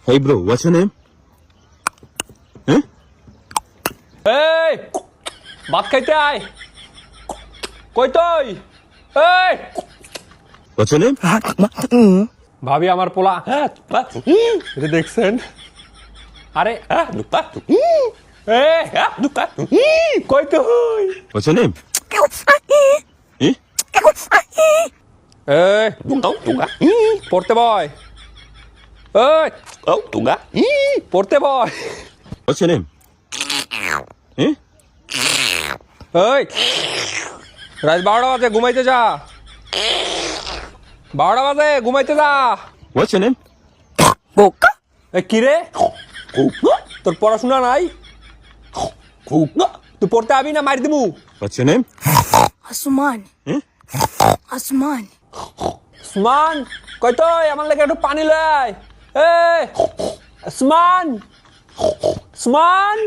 Hey bro, what's your name? Huh? এই ভাত খাইতে আয় কই তুই এই What's your name? ভাবি আমার পোলা এটা দেখছেন আরে কই তুই What's your name? Eh? এই পড়তে বয় এই পড়তে বয় What's your name? Eh? এই রাত 12টা বাজে ঘুমাইতে যা 12টা বাজে ঘুমাইতে যা What's your name? এই কি রে তোর পড়াশোনা নাই তুই পড়তে আবি না মার দিমু What's your name? আসমান Eh? আসমান আসমান কই তুই আমার লাগে একটু পানি লয় এই আসমান আসমান